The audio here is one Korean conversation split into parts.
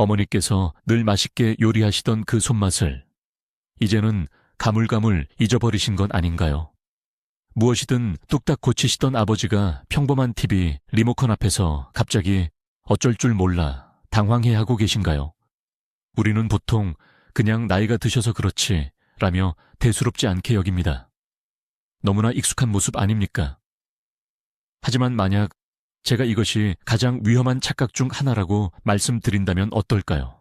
어머니께서 늘 맛있게 요리하시던 그 손맛을 이제는 가물가물 잊어버리신 건 아닌가요? 무엇이든 뚝딱 고치시던 아버지가 평범한 TV 리모컨 앞에서 갑자기 어쩔 줄 몰라 당황해하고 계신가요? 우리는 보통 그냥 나이가 드셔서 그렇지 라며 대수롭지 않게 여깁니다. 너무나 익숙한 모습 아닙니까? 하지만 만약 제가 이것이 가장 위험한 착각 중 하나라고 말씀드린다면 어떨까요?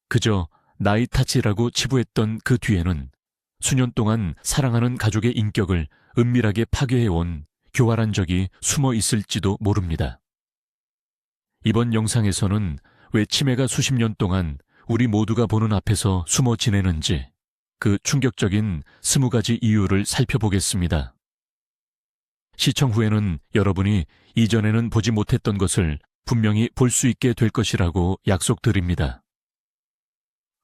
그저 나이 탓이라고 치부했던 그 뒤에는 수년 동안 사랑하는 가족의 인격을 은밀하게 파괴해온 교활한 적이 숨어 있을지도 모릅니다. 이번 영상에서는 왜 치매가 수십 년 동안 우리 모두가 보는 앞에서 숨어 지내는지 그 충격적인 20가지 이유를 살펴보겠습니다. 시청 후에는 여러분이 이전에는 보지 못했던 것을 분명히 볼 수 있게 될 것이라고 약속드립니다.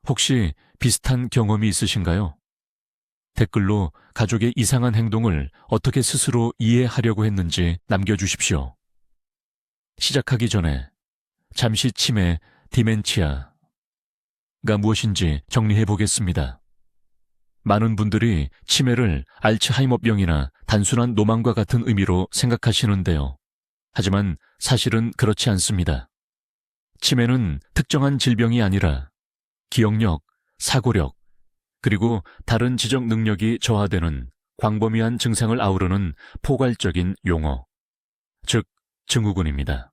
혹시 비슷한 경험이 있으신가요? 댓글로 가족의 이상한 행동을 어떻게 스스로 이해하려고 했는지 남겨주십시오. 시작하기 전에 잠시 치매, 디멘치아가 무엇인지 정리해 보겠습니다. 많은 분들이 치매를 알츠하이머병이나 단순한 노망과 같은 의미로 생각하시는데요. 하지만 사실은 그렇지 않습니다. 치매는 특정한 질병이 아니라 기억력, 사고력, 그리고 다른 지적 능력이 저하되는 광범위한 증상을 아우르는 포괄적인 용어, 즉 증후군입니다.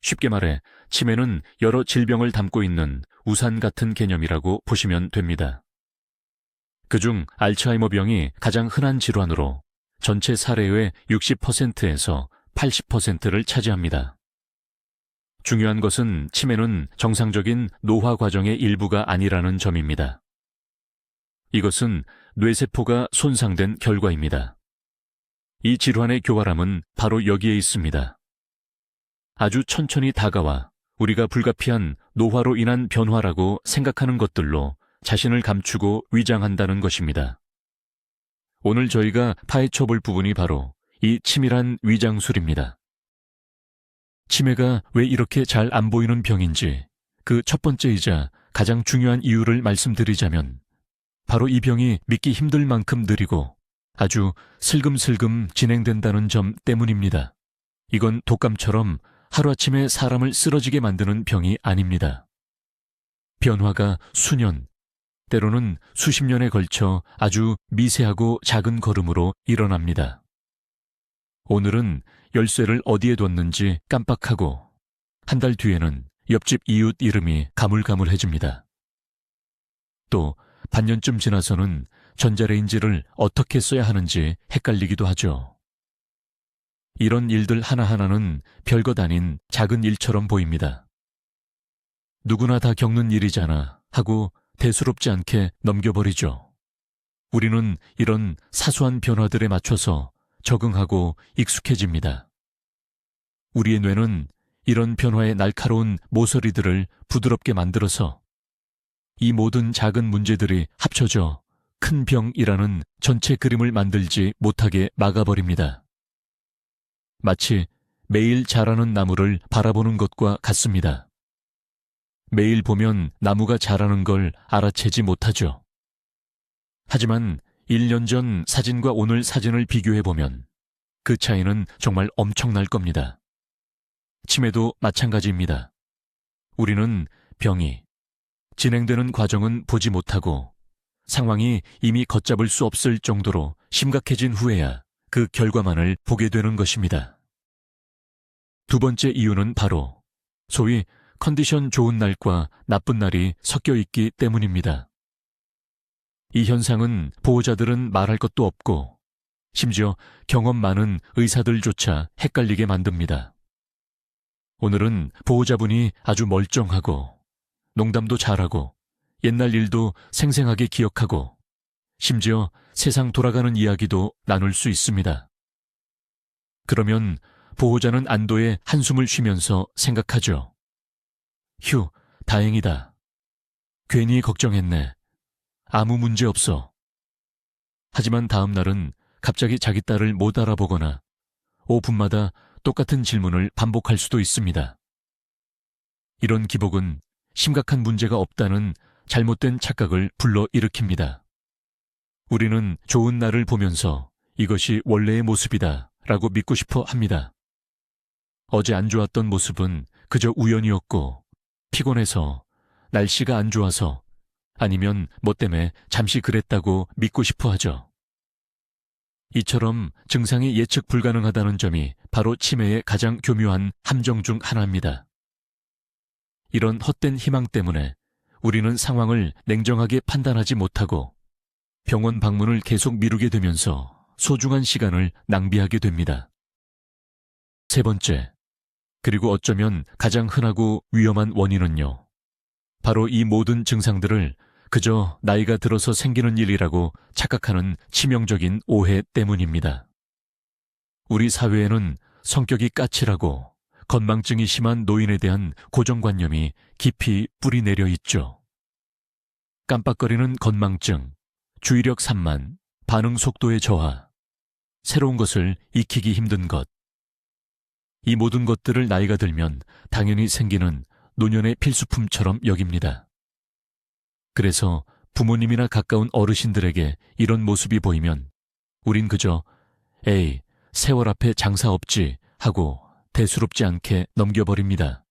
쉽게 말해 치매는 여러 질병을 담고 있는 우산 같은 개념이라고 보시면 됩니다. 그중 알츠하이머병이 가장 흔한 질환으로 전체 사례의 60%에서 80%를 차지합니다. 중요한 것은 치매는 정상적인 노화 과정의 일부가 아니라는 점입니다. 이것은 뇌세포가 손상된 결과입니다. 이 질환의 교활함은 바로 여기에 있습니다. 아주 천천히 다가와 우리가 불가피한 노화로 인한 변화라고 생각하는 것들로 자신을 감추고 위장한다는 것입니다. 오늘 저희가 파헤쳐볼 부분이 바로 이 치밀한 위장술입니다. 치매가 왜 이렇게 잘 안 보이는 병인지 그 첫 번째이자 가장 중요한 이유를 말씀드리자면 바로 이 병이 믿기 힘들 만큼 느리고 아주 슬금슬금 진행된다는 점 때문입니다. 이건 독감처럼 하루아침에 사람을 쓰러지게 만드는 병이 아닙니다. 변화가 수년, 때로는 수십 년에 걸쳐 아주 미세하고 작은 걸음으로 일어납니다. 오늘은 열쇠를 어디에 뒀는지 깜빡하고 한 달 뒤에는 옆집 이웃 이름이 가물가물해집니다. 또 반년쯤 지나서는 전자레인지를 어떻게 써야 하는지 헷갈리기도 하죠. 이런 일들 하나하나는 별것 아닌 작은 일처럼 보입니다. 누구나 다 겪는 일이잖아 하고 대수롭지 않게 넘겨버리죠. 우리는 이런 사소한 변화들에 맞춰서 적응하고 익숙해집니다. 우리의 뇌는 이런 변화의 날카로운 모서리들을 부드럽게 만들어서 이 모든 작은 문제들이 합쳐져 큰 병이라는 전체 그림을 만들지 못하게 막아버립니다. 마치 매일 자라는 나무를 바라보는 것과 같습니다. 매일 보면 나무가 자라는 걸 알아채지 못하죠. 하지만 1년 전 사진과 오늘 사진을 비교해보면 그 차이는 정말 엄청날 겁니다. 치매도 마찬가지입니다. 우리는 병이 진행되는 과정은 보지 못하고 상황이 이미 걷잡을 수 없을 정도로 심각해진 후에야 그 결과만을 보게 되는 것입니다. 두 번째 이유는 바로 소위 컨디션 좋은 날과 나쁜 날이 섞여 있기 때문입니다. 이 현상은 보호자들은 말할 것도 없고 심지어 경험 많은 의사들조차 헷갈리게 만듭니다. 오늘은 보호자분이 아주 멀쩡하고 농담도 잘하고 옛날 일도 생생하게 기억하고 심지어 세상 돌아가는 이야기도 나눌 수 있습니다. 그러면 보호자는 안도의 한숨을 쉬면서 생각하죠. 휴, 다행이다. 괜히 걱정했네. 아무 문제 없어. 하지만 다음 날은 갑자기 자기 딸을 못 알아보거나 5분마다 똑같은 질문을 반복할 수도 있습니다. 이런 기복은 심각한 문제가 없다는 잘못된 착각을 불러일으킵니다. 우리는 좋은 날을 보면서 이것이 원래의 모습이다 라고 믿고 싶어 합니다. 어제 안 좋았던 모습은 그저 우연이었고 피곤해서, 날씨가 안 좋아서, 아니면 뭐 때문에 잠시 그랬다고 믿고 싶어 하죠. 이처럼 증상이 예측 불가능하다는 점이 바로 치매의 가장 교묘한 함정 중 하나입니다. 이런 헛된 희망 때문에 우리는 상황을 냉정하게 판단하지 못하고 병원 방문을 계속 미루게 되면서 소중한 시간을 낭비하게 됩니다. 세 번째, 그리고 어쩌면 가장 흔하고 위험한 원인은요. 바로 이 모든 증상들을 그저 나이가 들어서 생기는 일이라고 착각하는 치명적인 오해 때문입니다. 우리 사회에는 성격이 까칠하고 건망증이 심한 노인에 대한 고정관념이 깊이 뿌리 내려 있죠. 깜빡거리는 건망증, 주의력 산만, 반응 속도의 저하, 새로운 것을 익히기 힘든 것. 이 모든 것들을 나이가 들면 당연히 생기는 노년의 필수품처럼 여깁니다. 그래서 부모님이나 가까운 어르신들에게 이런 모습이 보이면 우린 그저 에이, 세월 앞에 장사 없지 하고 대수롭지 않게 넘겨버립니다.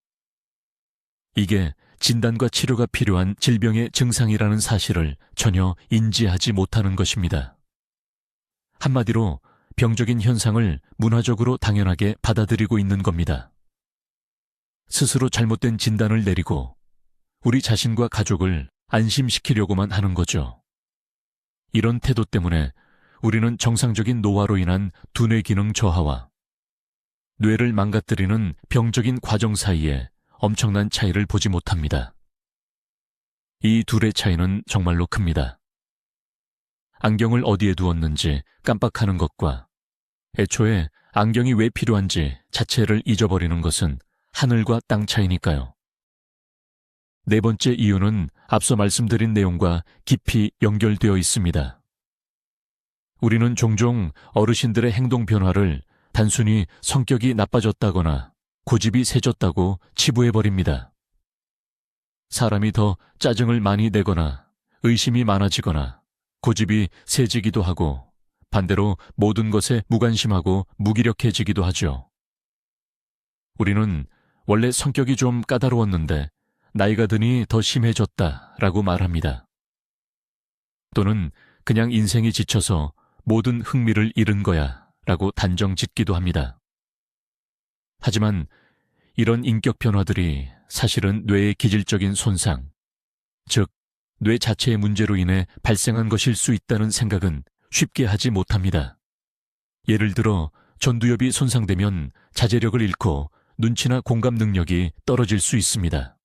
이게 진단과 치료가 필요한 질병의 증상이라는 사실을 전혀 인지하지 못하는 것입니다. 한마디로 병적인 현상을 문화적으로 당연하게 받아들이고 있는 겁니다. 스스로 잘못된 진단을 내리고 우리 자신과 가족을 안심시키려고만 하는 거죠. 이런 태도 때문에 우리는 정상적인 노화로 인한 두뇌 기능 저하와 뇌를 망가뜨리는 병적인 과정 사이에 엄청난 차이를 보지 못합니다. 이 둘의 차이는 정말로 큽니다. 안경을 어디에 두었는지 깜빡하는 것과 애초에 안경이 왜 필요한지 자체를 잊어버리는 것은 하늘과 땅 차이니까요. 네 번째 이유는 앞서 말씀드린 내용과 깊이 연결되어 있습니다. 우리는 종종 어르신들의 행동 변화를 단순히 성격이 나빠졌다거나 고집이 세졌다고 치부해버립니다. 사람이 더 짜증을 많이 내거나 의심이 많아지거나 고집이 세지기도 하고 반대로 모든 것에 무관심하고 무기력해지기도 하죠. 우리는 원래 성격이 좀 까다로웠는데 나이가 드니 더 심해졌다라고 말합니다. 또는 그냥 인생이 지쳐서 모든 흥미를 잃은 거야 라고 단정 짓기도 합니다. 하지만 이런 인격 변화들이 사실은 뇌의 기질적인 손상, 즉 뇌 자체의 문제로 인해 발생한 것일 수 있다는 생각은 쉽게 하지 못합니다. 예를 들어 전두엽이 손상되면 자제력을 잃고 눈치나 공감 능력이 떨어질 수 있습니다.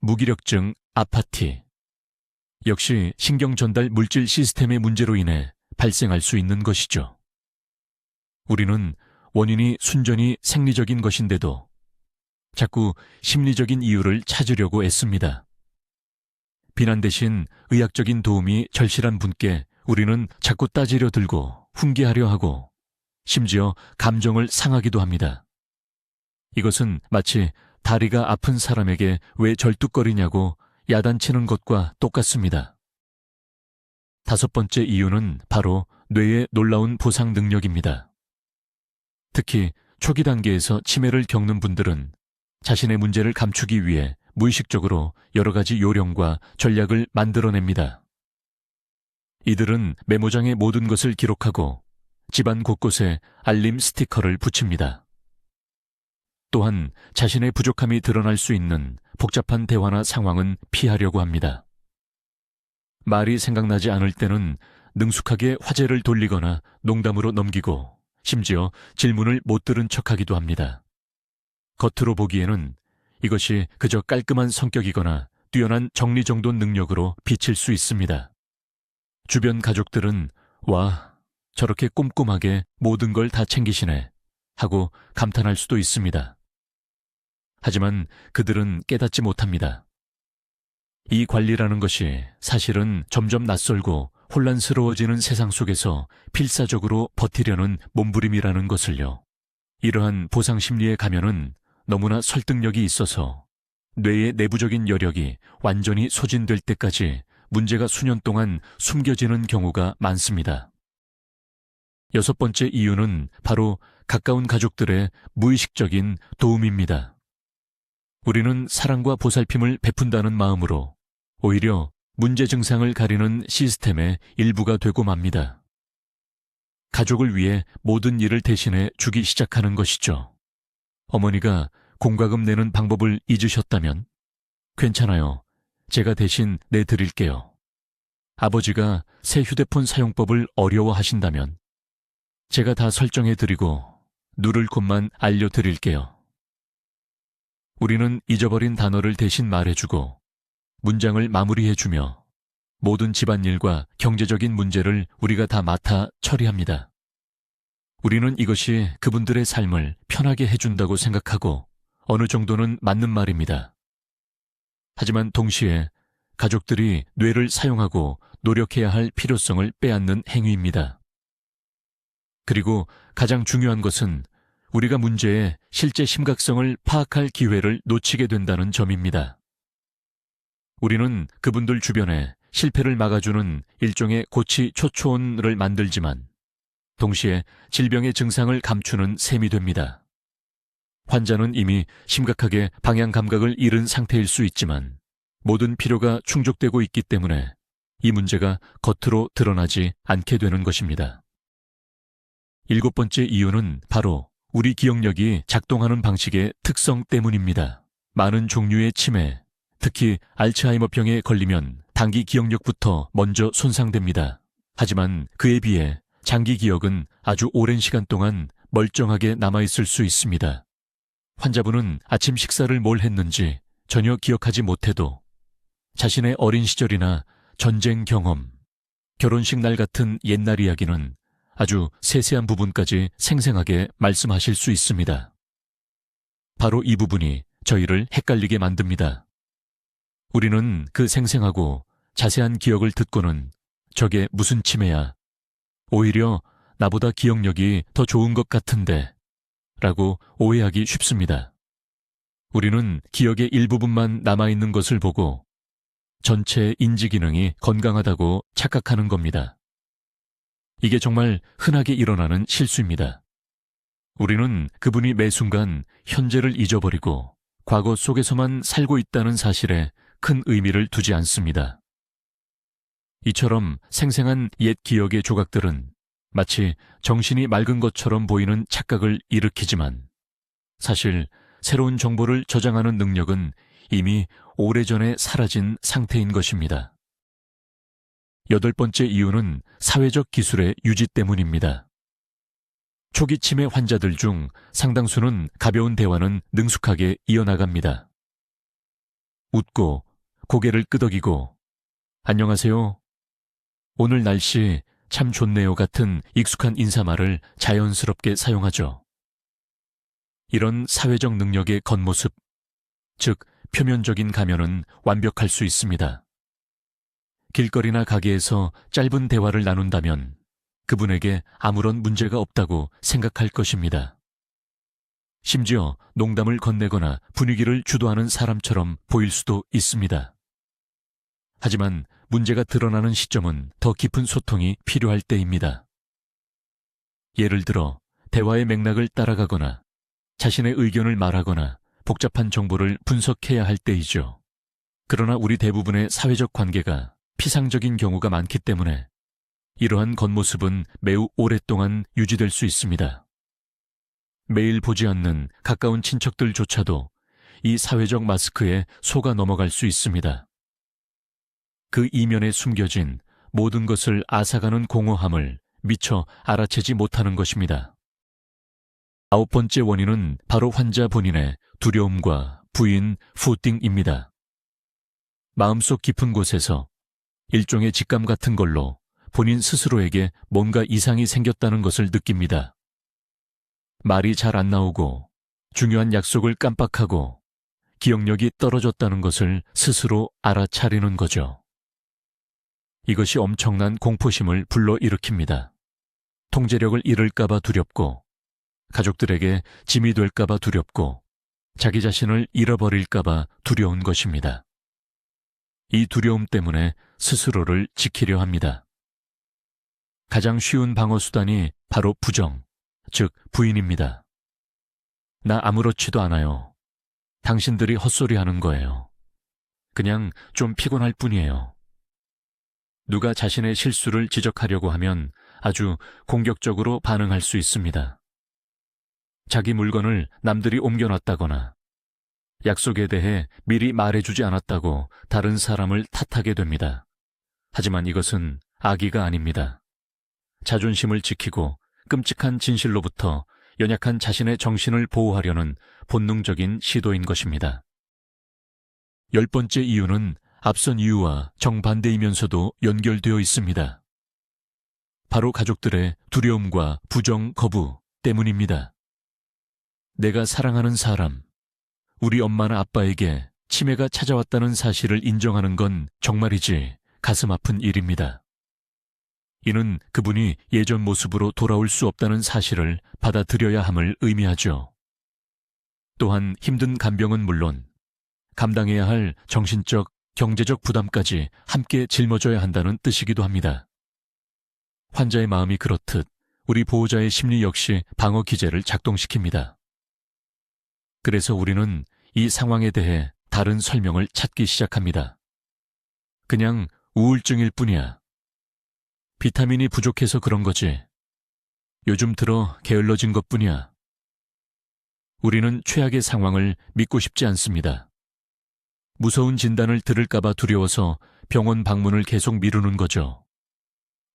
무기력증, 아파티 역시 신경전달 물질 시스템의 문제로 인해 발생할 수 있는 것이죠. 우리는 원인이 순전히 생리적인 것인데도 자꾸 심리적인 이유를 찾으려고 애씁니다. 비난 대신 의학적인 도움이 절실한 분께 우리는 자꾸 따지려 들고 훈계하려 하고 심지어 감정을 상하기도 합니다. 이것은 마치 다리가 아픈 사람에게 왜 절뚝거리냐고 야단치는 것과 똑같습니다. 다섯 번째 이유는 바로 뇌의 놀라운 보상 능력입니다. 특히 초기 단계에서 치매를 겪는 분들은 자신의 문제를 감추기 위해 무의식적으로 여러 가지 요령과 전략을 만들어냅니다. 이들은 메모장에 모든 것을 기록하고 집안 곳곳에 알림 스티커를 붙입니다. 또한 자신의 부족함이 드러날 수 있는 복잡한 대화나 상황은 피하려고 합니다. 말이 생각나지 않을 때는 능숙하게 화제를 돌리거나 농담으로 넘기고 심지어 질문을 못 들은 척하기도 합니다. 겉으로 보기에는 이것이 그저 깔끔한 성격이거나 뛰어난 정리정돈 능력으로 비칠 수 있습니다. 주변 가족들은 와, 저렇게 꼼꼼하게 모든 걸 다 챙기시네 하고 감탄할 수도 있습니다. 하지만 그들은 깨닫지 못합니다. 이 관리라는 것이 사실은 점점 낯설고 혼란스러워지는 세상 속에서 필사적으로 버티려는 몸부림이라는 것을요. 이러한 보상 심리의 가면은 너무나 설득력이 있어서 뇌의 내부적인 여력이 완전히 소진될 때까지 문제가 수년 동안 숨겨지는 경우가 많습니다. 여섯 번째 이유는 바로 가까운 가족들의 무의식적인 도움입니다. 우리는 사랑과 보살핌을 베푼다는 마음으로 오히려 문제 증상을 가리는 시스템의 일부가 되고 맙니다. 가족을 위해 모든 일을 대신해 주기 시작하는 것이죠. 어머니가 공과금 내는 방법을 잊으셨다면 괜찮아요. 제가 대신 내드릴게요. 아버지가 새 휴대폰 사용법을 어려워하신다면 제가 다 설정해드리고 누를 곳만 알려드릴게요. 우리는 잊어버린 단어를 대신 말해주고 문장을 마무리해주며 모든 집안일과 경제적인 문제를 우리가 다 맡아 처리합니다. 우리는 이것이 그분들의 삶을 편하게 해준다고 생각하고 어느 정도는 맞는 말입니다. 하지만 동시에 가족들이 뇌를 사용하고 노력해야 할 필요성을 빼앗는 행위입니다. 그리고 가장 중요한 것은 우리가 문제의 실제 심각성을 파악할 기회를 놓치게 된다는 점입니다. 우리는 그분들 주변에 실패를 막아주는 일종의 고치 초초원을 만들지만 동시에 질병의 증상을 감추는 셈이 됩니다. 환자는 이미 심각하게 방향 감각을 잃은 상태일 수 있지만 모든 필요가 충족되고 있기 때문에 이 문제가 겉으로 드러나지 않게 되는 것입니다. 일곱 번째 이유는 바로 우리 기억력이 작동하는 방식의 특성 때문입니다. 많은 종류의 치매, 특히 알츠하이머병에 걸리면 단기 기억력부터 먼저 손상됩니다. 하지만 그에 비해 장기 기억은 아주 오랜 시간 동안 멀쩡하게 남아있을 수 있습니다. 환자분은 아침 식사를 뭘 했는지 전혀 기억하지 못해도 자신의 어린 시절이나 전쟁 경험, 결혼식 날 같은 옛날 이야기는 아주 세세한 부분까지 생생하게 말씀하실 수 있습니다. 바로 이 부분이 저희를 헷갈리게 만듭니다. 우리는 그 생생하고 자세한 기억을 듣고는 저게 무슨 치매야, 오히려 나보다 기억력이 더 좋은 것 같은데 라고 오해하기 쉽습니다. 우리는 기억의 일부분만 남아있는 것을 보고 전체 인지 기능이 건강하다고 착각하는 겁니다. 이게 정말 흔하게 일어나는 실수입니다. 우리는 그분이 매 순간 현재를 잊어버리고 과거 속에서만 살고 있다는 사실에 큰 의미를 두지 않습니다. 이처럼 생생한 옛 기억의 조각들은 마치 정신이 맑은 것처럼 보이는 착각을 일으키지만 사실 새로운 정보를 저장하는 능력은 이미 오래전에 사라진 상태인 것입니다. 여덟 번째 이유는 사회적 기술의 유지 때문입니다. 초기 치매 환자들 중 상당수는 가벼운 대화는 능숙하게 이어나갑니다. 웃고 고개를 끄덕이고 안녕하세요. 오늘 날씨 참 좋네요 같은 익숙한 인사말을 자연스럽게 사용하죠. 이런 사회적 능력의 겉모습, 즉 표면적인 가면은 완벽할 수 있습니다. 길거리나 가게에서 짧은 대화를 나눈다면 그분에게 아무런 문제가 없다고 생각할 것입니다. 심지어 농담을 건네거나 분위기를 주도하는 사람처럼 보일 수도 있습니다. 하지만 문제가 드러나는 시점은 더 깊은 소통이 필요할 때입니다. 예를 들어 대화의 맥락을 따라가거나 자신의 의견을 말하거나 복잡한 정보를 분석해야 할 때이죠. 그러나 우리 대부분의 사회적 관계가 피상적인 경우가 많기 때문에 이러한 겉모습은 매우 오랫동안 유지될 수 있습니다. 매일 보지 않는 가까운 친척들조차도 이 사회적 마스크에 속아 넘어갈 수 있습니다. 그 이면에 숨겨진 모든 것을 앗아가는 공허함을 미처 알아채지 못하는 것입니다. 아홉 번째 원인은 바로 환자 본인의 두려움과 부인 후팅입니다. 마음속 깊은 곳에서 일종의 직감 같은 걸로 본인 스스로에게 뭔가 이상이 생겼다는 것을 느낍니다. 말이 잘 안 나오고 중요한 약속을 깜빡하고 기억력이 떨어졌다는 것을 스스로 알아차리는 거죠. 이것이 엄청난 공포심을 불러일으킵니다. 통제력을 잃을까봐 두렵고 가족들에게 짐이 될까봐 두렵고 자기 자신을 잃어버릴까봐 두려운 것입니다. 이 두려움 때문에 스스로를 지키려 합니다. 가장 쉬운 방어수단이 바로 부정, 즉 부인입니다. 나 아무렇지도 않아요. 당신들이 헛소리하는 거예요. 그냥 좀 피곤할 뿐이에요. 누가 자신의 실수를 지적하려고 하면 아주 공격적으로 반응할 수 있습니다. 자기 물건을 남들이 옮겨놨다거나 약속에 대해 미리 말해주지 않았다고 다른 사람을 탓하게 됩니다. 하지만 이것은 악의가 아닙니다. 자존심을 지키고 끔찍한 진실로부터 연약한 자신의 정신을 보호하려는 본능적인 시도인 것입니다. 10번째 이유는 앞선 이유와 정반대이면서도 연결되어 있습니다. 바로 가족들의 두려움과 부정 거부 때문입니다. 내가 사랑하는 사람, 우리 엄마나 아빠에게 치매가 찾아왔다는 사실을 인정하는 건 정말이지 가슴 아픈 일입니다. 이는 그분이 예전 모습으로 돌아올 수 없다는 사실을 받아들여야 함을 의미하죠. 또한 힘든 간병은 물론 감당해야 할 정신적, 경제적 부담까지 함께 짊어져야 한다는 뜻이기도 합니다. 환자의 마음이 그렇듯 우리 보호자의 심리 역시 방어 기제를 작동시킵니다. 그래서 우리는 이 상황에 대해 다른 설명을 찾기 시작합니다. 그냥 우울증일 뿐이야. 비타민이 부족해서 그런 거지. 요즘 들어 게을러진 것뿐이야. 우리는 최악의 상황을 믿고 싶지 않습니다. 무서운 진단을 들을까봐 두려워서 병원 방문을 계속 미루는 거죠.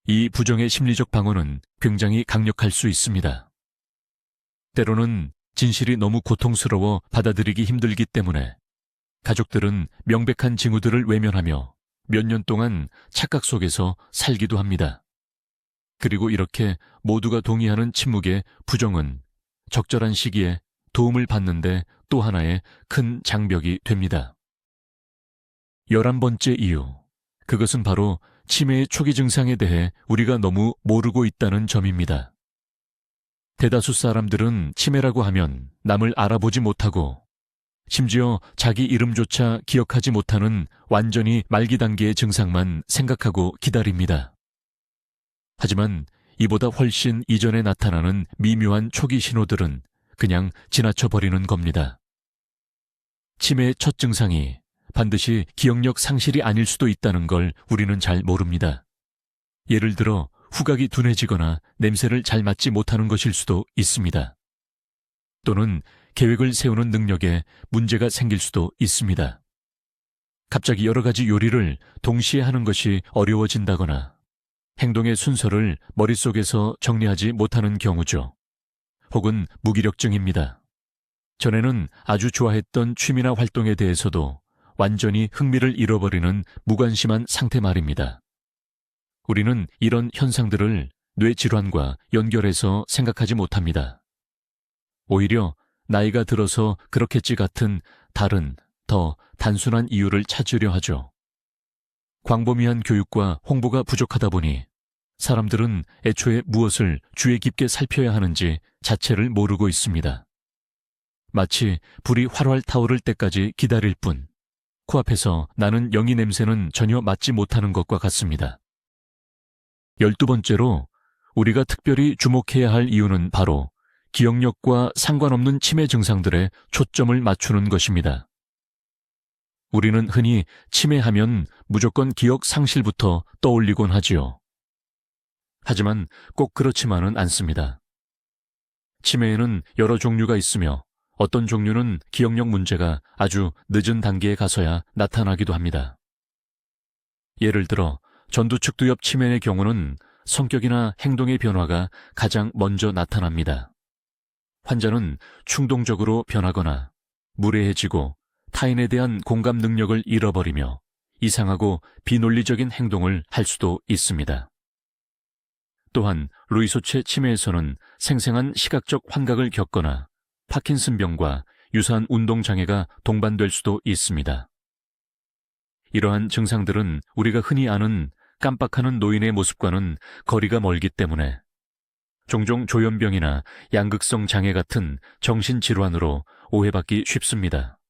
이 부정의 심리적 방어는 굉장히 강력할 수 있습니다. 때로는 진실이 너무 고통스러워 받아들이기 힘들기 때문에 가족들은 명백한 징후들을 외면하며 몇 년 동안 착각 속에서 살기도 합니다. 그리고 이렇게 모두가 동의하는 침묵의 부정은 적절한 시기에 도움을 받는데 또 하나의 큰 장벽이 됩니다. 11번째 이유, 그것은 바로 치매의 초기 증상에 대해 우리가 너무 모르고 있다는 점입니다. 대다수 사람들은 치매라고 하면 남을 알아보지 못하고 심지어 자기 이름조차 기억하지 못하는 완전히 말기 단계의 증상만 생각하고 기다립니다. 하지만 이보다 훨씬 이전에 나타나는 미묘한 초기 신호들은 그냥 지나쳐버리는 겁니다. 치매의 첫 증상이 반드시 기억력 상실이 아닐 수도 있다는 걸 우리는 잘 모릅니다. 예를 들어 후각이 둔해지거나 냄새를 잘 맡지 못하는 것일 수도 있습니다. 또는 계획을 세우는 능력에 문제가 생길 수도 있습니다. 갑자기 여러 가지 요리를 동시에 하는 것이 어려워진다거나 행동의 순서를 머릿속에서 정리하지 못하는 경우죠. 혹은 무기력증입니다. 전에는 아주 좋아했던 취미나 활동에 대해서도 완전히 흥미를 잃어버리는 무관심한 상태 말입니다. 우리는 이런 현상들을 뇌질환과 연결해서 생각하지 못합니다. 오히려 나이가 들어서 그렇겠지 같은 다른, 더 단순한 이유를 찾으려 하죠. 광범위한 교육과 홍보가 부족하다 보니 사람들은 애초에 무엇을 주의 깊게 살펴야 하는지 자체를 모르고 있습니다. 마치 불이 활활 타오를 때까지 기다릴 뿐 코앞에서 나는 영이 냄새는 전혀 맡지 못하는 것과 같습니다. 12번째로 우리가 특별히 주목해야 할 이유는 바로 기억력과 상관없는 치매 증상들에 초점을 맞추는 것입니다. 우리는 흔히 치매하면 무조건 기억 상실부터 떠올리곤 하지요. 하지만 꼭 그렇지만은 않습니다. 치매에는 여러 종류가 있으며 어떤 종류는 기억력 문제가 아주 늦은 단계에 가서야 나타나기도 합니다. 예를 들어 전두측두엽 치매의 경우는 성격이나 행동의 변화가 가장 먼저 나타납니다. 환자는 충동적으로 변하거나 무례해지고 타인에 대한 공감 능력을 잃어버리며 이상하고 비논리적인 행동을 할 수도 있습니다. 또한 루이소체 치매에서는 생생한 시각적 환각을 겪거나 파킨슨병과 유사한 운동장애가 동반될 수도 있습니다. 이러한 증상들은 우리가 흔히 아는 깜빡하는 노인의 모습과는 거리가 멀기 때문에 종종 조현병이나 양극성 장애 같은 정신질환으로 오해받기 쉽습니다.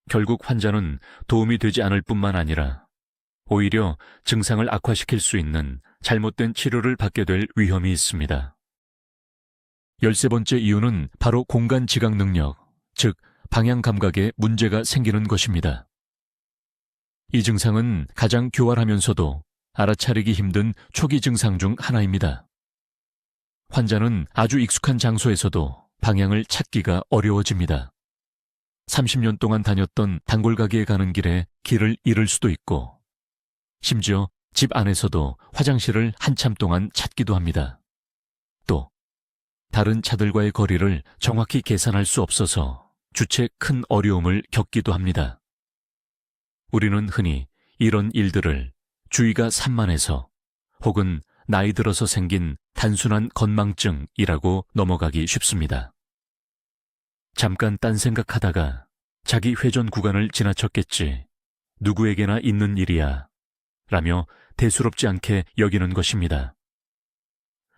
결국 환자는 도움이 되지 않을 뿐만 아니라 오히려 증상을 악화시킬 수 있는 잘못된 치료를 받게 될 위험이 있습니다. 13번째 이유는 바로 공간 지각 능력, 즉 방향 감각에 문제가 생기는 것입니다. 이 증상은 가장 교활하면서도 알아차리기 힘든 초기 증상 중 하나입니다. 환자는 아주 익숙한 장소에서도 방향을 찾기가 어려워집니다. 30년 동안 다녔던 단골 가게에 가는 길에 길을 잃을 수도 있고, 심지어 집 안에서도 화장실을 한참 동안 찾기도 합니다. 또 다른 차들과의 거리를 정확히 계산할 수 없어서 주체 큰 어려움을 겪기도 합니다. 우리는 흔히 이런 일들을 주의가 산만해서 혹은 나이 들어서 생긴 단순한 건망증이라고 넘어가기 쉽습니다. 잠깐 딴 생각하다가 자기 회전 구간을 지나쳤겠지, 누구에게나 있는 일이야 라며 대수롭지 않게 여기는 것입니다.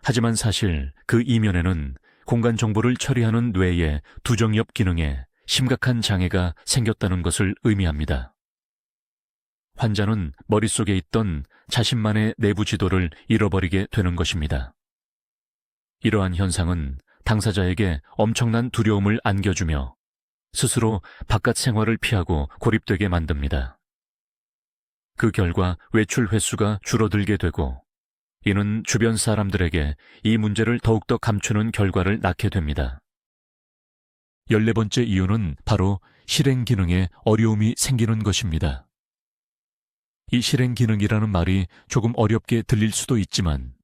하지만 사실 그 이면에는 공간 정보를 처리하는 뇌의 두정엽 기능에 심각한 장애가 생겼다는 것을 의미합니다. 환자는 머릿속에 있던 자신만의 내부 지도를 잃어버리게 되는 것입니다. 이러한 현상은 당사자에게 엄청난 두려움을 안겨주며 스스로 바깥 생활을 피하고 고립되게 만듭니다. 그 결과 외출 횟수가 줄어들게 되고, 이는 주변 사람들에게 이 문제를 더욱더 감추는 결과를 낳게 됩니다. 14번째 이유는 바로 실행 기능에 어려움이 생기는 것입니다. 이 실행 기능이라는 말이 조금 어렵게 들릴 수도 있지만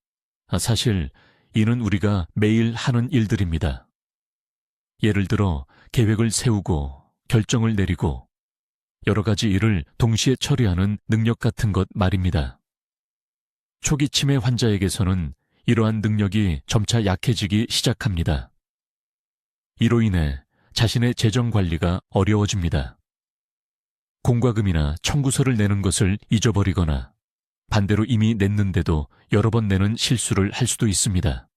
사실 이는 우리가 매일 하는 일들입니다. 예를 들어 계획을 세우고 결정을 내리고 여러 가지 일을 동시에 처리하는 능력 같은 것 말입니다. 초기 치매 환자에게서는 이러한 능력이 점차 약해지기 시작합니다. 이로 인해 자신의 재정 관리가 어려워집니다. 공과금이나 청구서를 내는 것을 잊어버리거나 반대로 이미 냈는데도 여러 번 내는 실수를 할 수도 있습니다.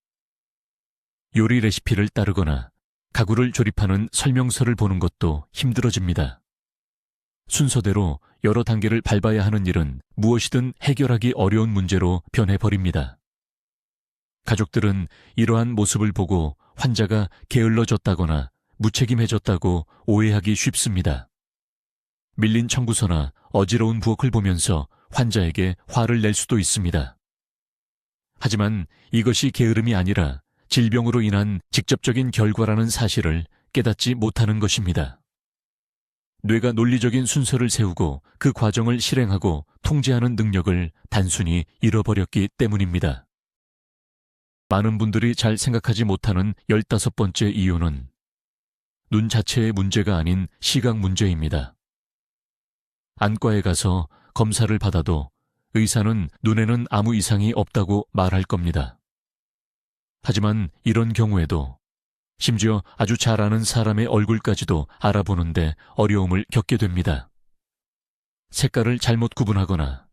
요리 레시피를 따르거나 가구를 조립하는 설명서를 보는 것도 힘들어집니다. 순서대로 여러 단계를 밟아야 하는 일은 무엇이든 해결하기 어려운 문제로 변해버립니다. 가족들은 이러한 모습을 보고 환자가 게을러졌다거나 무책임해졌다고 오해하기 쉽습니다. 밀린 청구서나 어지러운 부엌을 보면서 환자에게 화를 낼 수도 있습니다. 하지만 이것이 게으름이 아니라 질병으로 인한 직접적인 결과라는 사실을 깨닫지 못하는 것입니다. 뇌가 논리적인 순서를 세우고 그 과정을 실행하고 통제하는 능력을 단순히 잃어버렸기 때문입니다. 많은 분들이 잘 생각하지 못하는 15번째 이유는 눈 자체의 문제가 아닌 시각 문제입니다. 안과에 가서 검사를 받아도 의사는 눈에는 아무 이상이 없다고 말할 겁니다. 하지만 이런 경우에도 심지어 아주 잘 아는 사람의 얼굴까지도 알아보는데 어려움을 겪게 됩니다. 색깔을 잘못 구분하거나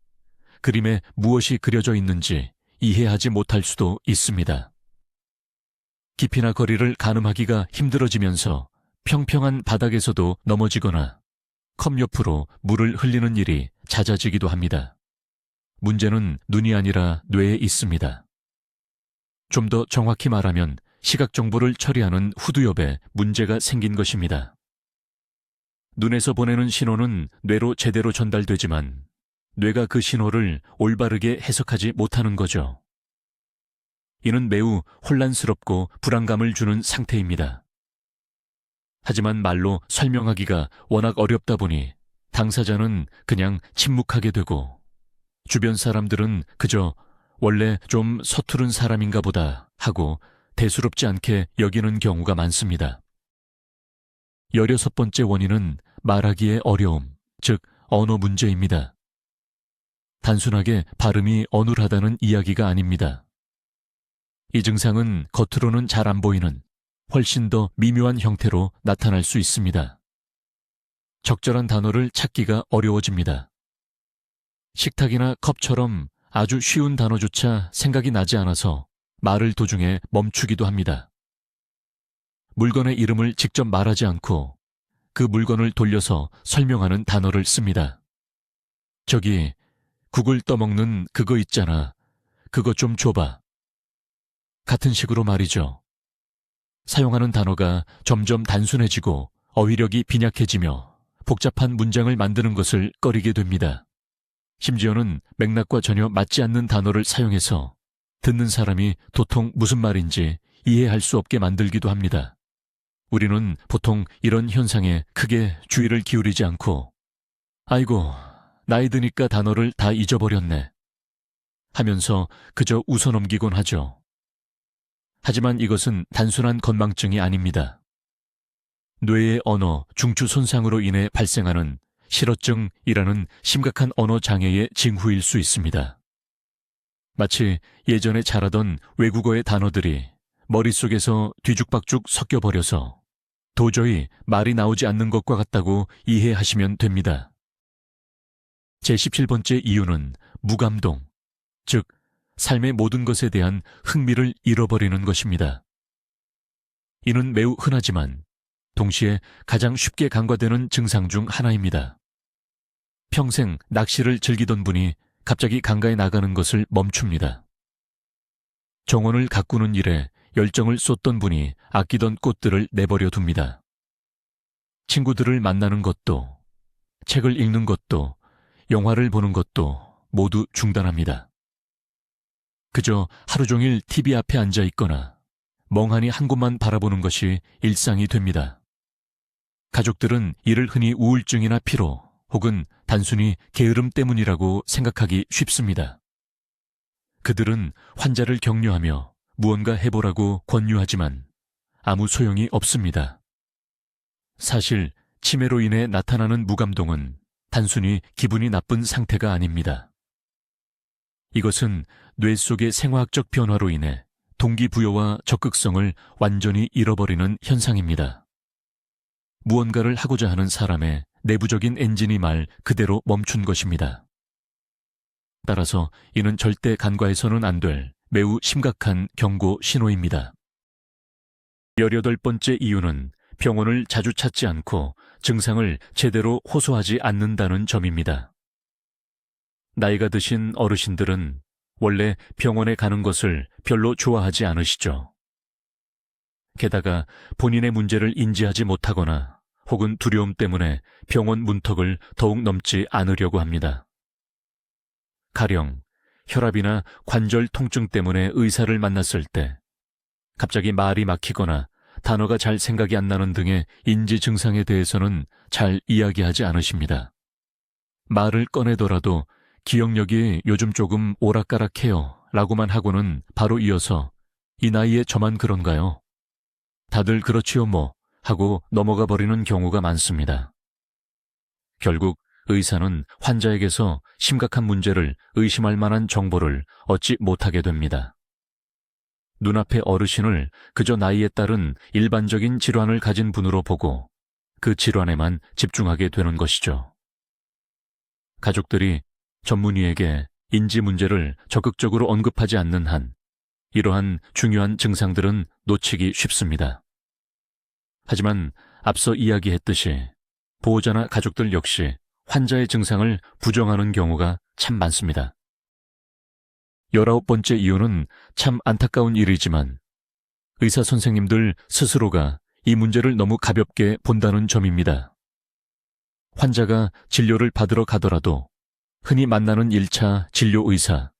그림에 무엇이 그려져 있는지 이해하지 못할 수도 있습니다. 깊이나 거리를 가늠하기가 힘들어지면서 평평한 바닥에서도 넘어지거나 컵 옆으로 물을 흘리는 일이 잦아지기도 합니다. 문제는 눈이 아니라 뇌에 있습니다. 좀 더 정확히 말하면 시각 정보를 처리하는 후두엽에 문제가 생긴 것입니다. 눈에서 보내는 신호는 뇌로 제대로 전달되지만 뇌가 그 신호를 올바르게 해석하지 못하는 거죠. 이는 매우 혼란스럽고 불안감을 주는 상태입니다. 하지만 말로 설명하기가 워낙 어렵다 보니 당사자는 그냥 침묵하게 되고 주변 사람들은 그저 원래 좀 서투른 사람인가 보다 하고 대수롭지 않게 여기는 경우가 많습니다. 16번째 원인은 말하기의 어려움, 즉 언어 문제입니다. 단순하게 발음이 어눌하다는 이야기가 아닙니다. 이 증상은 겉으로는 잘 안 보이는 훨씬 더 미묘한 형태로 나타날 수 있습니다. 적절한 단어를 찾기가 어려워집니다. 식탁이나 컵처럼 아주 쉬운 단어조차 생각이 나지 않아서 말을 도중에 멈추기도 합니다. 물건의 이름을 직접 말하지 않고 그 물건을 돌려서 설명하는 단어를 씁니다. 저기, 국을 떠먹는 그거 있잖아. 그거 좀 줘봐. 같은 식으로 말이죠. 사용하는 단어가 점점 단순해지고 어휘력이 빈약해지며 복잡한 문장을 만드는 것을 꺼리게 됩니다. 심지어는 맥락과 전혀 맞지 않는 단어를 사용해서 듣는 사람이 도통 무슨 말인지 이해할 수 없게 만들기도 합니다. 우리는 보통 이런 현상에 크게 주의를 기울이지 않고 아이고, 나이 드니까 단어를 다 잊어버렸네 하면서 그저 웃어넘기곤 하죠. 하지만 이것은 단순한 건망증이 아닙니다. 뇌의 언어 중추 손상으로 인해 발생하는 실어증이라는 심각한 언어 장애의 징후일 수 있습니다. 마치 예전에 잘하던 외국어의 단어들이 머릿속에서 뒤죽박죽 섞여버려서 도저히 말이 나오지 않는 것과 같다고 이해하시면 됩니다. 제17번째 이유는 무감동, 즉 삶의 모든 것에 대한 흥미를 잃어버리는 것입니다. 이는 매우 흔하지만 동시에 가장 쉽게 간과되는 증상 중 하나입니다. 평생 낚시를 즐기던 분이 갑자기 강가에 나가는 것을 멈춥니다. 정원을 가꾸는 일에 열정을 쏟던 분이 아끼던 꽃들을 내버려 둡니다. 친구들을 만나는 것도, 책을 읽는 것도, 영화를 보는 것도 모두 중단합니다. 그저 하루 종일 TV 앞에 앉아 있거나 멍하니 한 곳만 바라보는 것이 일상이 됩니다. 가족들은 이를 흔히 우울증이나 피로 혹은 단순히 게으름 때문이라고 생각하기 쉽습니다. 그들은 환자를 격려하며 무언가 해보라고 권유하지만 아무 소용이 없습니다. 사실 치매로 인해 나타나는 무감동은 단순히 기분이 나쁜 상태가 아닙니다. 이것은 뇌 속의 생화학적 변화로 인해 동기부여와 적극성을 완전히 잃어버리는 현상입니다. 무언가를 하고자 하는 사람의 내부적인 엔진이 말 그대로 멈춘 것입니다. 따라서 이는 절대 간과해서는 안 될 매우 심각한 경고 신호입니다. 18번째 이유는 병원을 자주 찾지 않고 증상을 제대로 호소하지 않는다는 점입니다. 나이가 드신 어르신들은 원래 병원에 가는 것을 별로 좋아하지 않으시죠. 게다가 본인의 문제를 인지하지 못하거나 혹은 두려움 때문에 병원 문턱을 더욱 넘지 않으려고 합니다. 가령 혈압이나 관절 통증 때문에 의사를 만났을 때 갑자기 말이 막히거나 단어가 잘 생각이 안 나는 등의 인지 증상에 대해서는 잘 이야기하지 않으십니다. 말을 꺼내더라도 기억력이 요즘 조금 오락가락해요 라고만 하고는 바로 이어서 이 나이에 저만 그런가요? 다들 그렇지요 뭐 하고 넘어가 버리는 경우가 많습니다. 결국 의사는 환자에게서 심각한 문제를 의심할 만한 정보를 얻지 못하게 됩니다. 눈앞의 어르신을 그저 나이에 따른 일반적인 질환을 가진 분으로 보고 그 질환에만 집중하게 되는 것이죠. 가족들이 전문의에게 인지 문제를 적극적으로 언급하지 않는 한 이러한 중요한 증상들은 놓치기 쉽습니다. 하지만 앞서 이야기했듯이 보호자나 가족들 역시 환자의 증상을 부정하는 경우가 참 많습니다. 19번째 이유는 참 안타까운 일이지만 의사 선생님들 스스로가 이 문제를 너무 가볍게 본다는 점입니다. 환자가 진료를 받으러 가더라도 흔히 만나는 1차 진료 의사,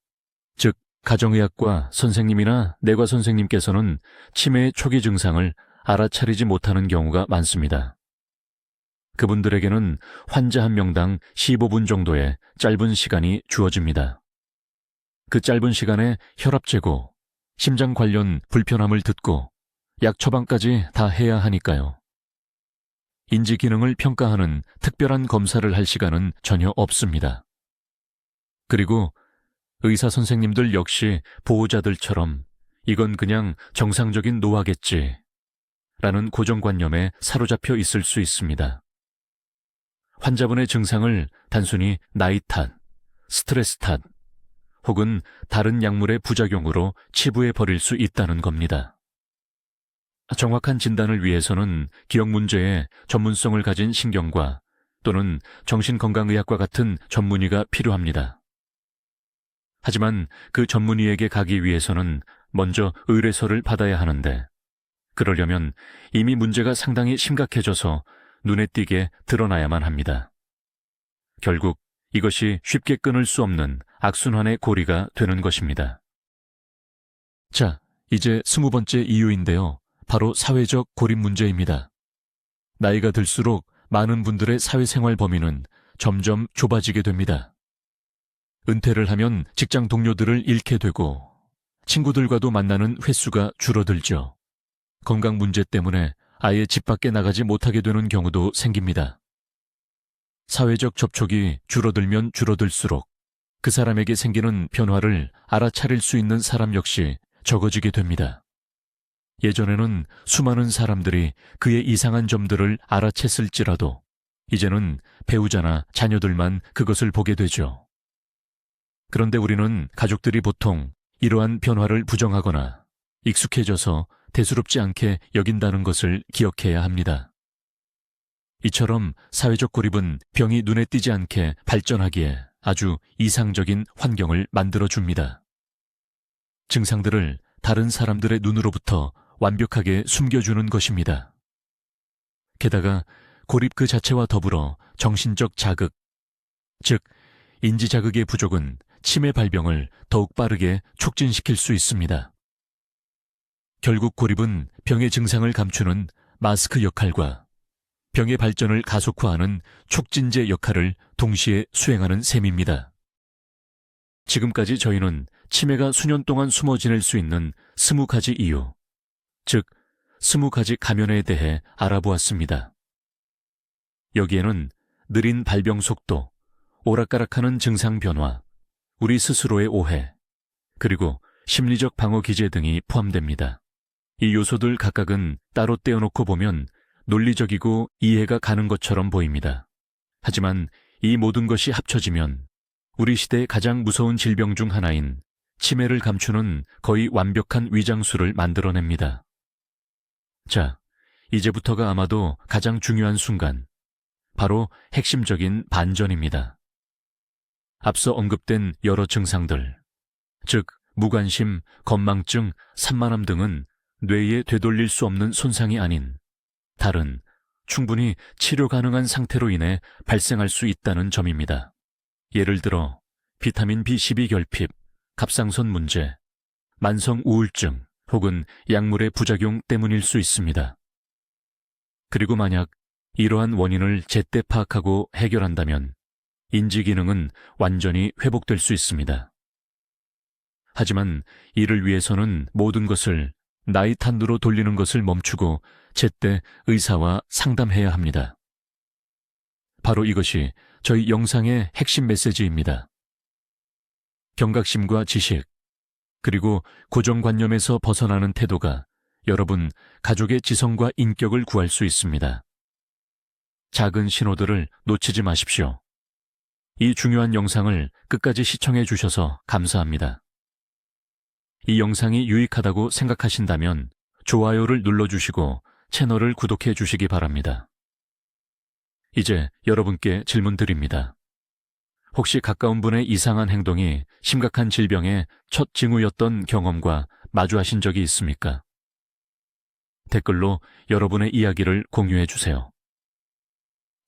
즉 가정의학과 선생님이나 내과 선생님께서는 치매의 초기 증상을 알아차리지 못하는 경우가 많습니다. 그분들에게는 환자 한 명당 15분 정도의 짧은 시간이 주어집니다. 그 짧은 시간에 혈압 재고, 심장 관련 불편함을 듣고 약 처방까지 다 해야 하니까요. 인지 기능을 평가하는 특별한 검사를 할 시간은 전혀 없습니다. 그리고 의사 선생님들 역시 보호자들처럼 이건 그냥 정상적인 노화겠지 라는 고정관념에 사로잡혀 있을 수 있습니다. 환자분의 증상을 단순히 나이 탓, 스트레스 탓, 혹은 다른 약물의 부작용으로 치부해 버릴 수 있다는 겁니다. 정확한 진단을 위해서는 기억 문제에 전문성을 가진 신경과 또는 정신건강의학과 같은 전문의가 필요합니다. 하지만 그 전문의에게 가기 위해서는 먼저 의뢰서를 받아야 하는데, 그러려면 이미 문제가 상당히 심각해져서 눈에 띄게 드러나야만 합니다. 결국 이것이 쉽게 끊을 수 없는 악순환의 고리가 되는 것입니다. 자, 이제 20번째 이유인데요. 바로 사회적 고립 문제입니다. 나이가 들수록 많은 분들의 사회생활 범위는 점점 좁아지게 됩니다. 은퇴를 하면 직장 동료들을 잃게 되고 친구들과도 만나는 횟수가 줄어들죠. 건강 문제 때문에 아예 집 밖에 나가지 못하게 되는 경우도 생깁니다. 사회적 접촉이 줄어들면 줄어들수록 그 사람에게 생기는 변화를 알아차릴 수 있는 사람 역시 적어지게 됩니다. 예전에는 수많은 사람들이 그의 이상한 점들을 알아챘을지라도 이제는 배우자나 자녀들만 그것을 보게 되죠. 그런데 우리는 가족들이 보통 이러한 변화를 부정하거나 익숙해져서 대수롭지 않게 여긴다는 것을 기억해야 합니다. 이처럼 사회적 고립은 병이 눈에 띄지 않게 발전하기에 아주 이상적인 환경을 만들어줍니다. 증상들을 다른 사람들의 눈으로부터 완벽하게 숨겨주는 것입니다. 게다가 고립 그 자체와 더불어 정신적 자극, 즉 인지자극의 부족은 치매 발병을 더욱 빠르게 촉진시킬 수 있습니다. 결국 고립은 병의 증상을 감추는 마스크 역할과 병의 발전을 가속화하는 촉진제 역할을 동시에 수행하는 셈입니다. 지금까지 저희는 치매가 수년 동안 숨어 지낼 수 있는 20가지 이유, 즉 20가지 가면에 대해 알아보았습니다. 여기에는 느린 발병 속도, 오락가락하는 증상 변화, 우리 스스로의 오해, 그리고 심리적 방어 기제 등이 포함됩니다. 이 요소들 각각은 따로 떼어놓고 보면 논리적이고 이해가 가는 것처럼 보입니다. 하지만 이 모든 것이 합쳐지면 우리 시대의 가장 무서운 질병 중 하나인 치매를 감추는 거의 완벽한 위장술을 만들어냅니다. 자, 이제부터가 아마도 가장 중요한 순간, 바로 핵심적인 반전입니다. 앞서 언급된 여러 증상들, 즉 무관심, 건망증, 산만함 등은 뇌에 되돌릴 수 없는 손상이 아닌 다른 충분히 치료 가능한 상태로 인해 발생할 수 있다는 점입니다. 예를 들어 비타민 B12 결핍, 갑상선 문제, 만성 우울증 혹은 약물의 부작용 때문일 수 있습니다. 그리고 만약 이러한 원인을 제때 파악하고 해결한다면 인지 기능은 완전히 회복될 수 있습니다. 하지만 이를 위해서는 모든 것을 나이 탄으로 돌리는 것을 멈추고 제때 의사와 상담해야 합니다. 바로 이것이 저희 영상의 핵심 메시지입니다. 경각심과 지식, 그리고 고정관념에서 벗어나는 태도가 여러분 가족의 지성과 인격을 구할 수 있습니다. 작은 신호들을 놓치지 마십시오. 이 중요한 영상을 끝까지 시청해 주셔서 감사합니다. 이 영상이 유익하다고 생각하신다면 좋아요를 눌러주시고 채널을 구독해 주시기 바랍니다. 이제 여러분께 질문 드립니다. 혹시 가까운 분의 이상한 행동이 심각한 질병의 첫 징후였던 경험과 마주하신 적이 있습니까? 댓글로 여러분의 이야기를 공유해 주세요.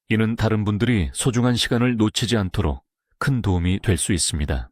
이는 다른 분들이 소중한 시간을 놓치지 않도록 큰 도움이 될 수 있습니다.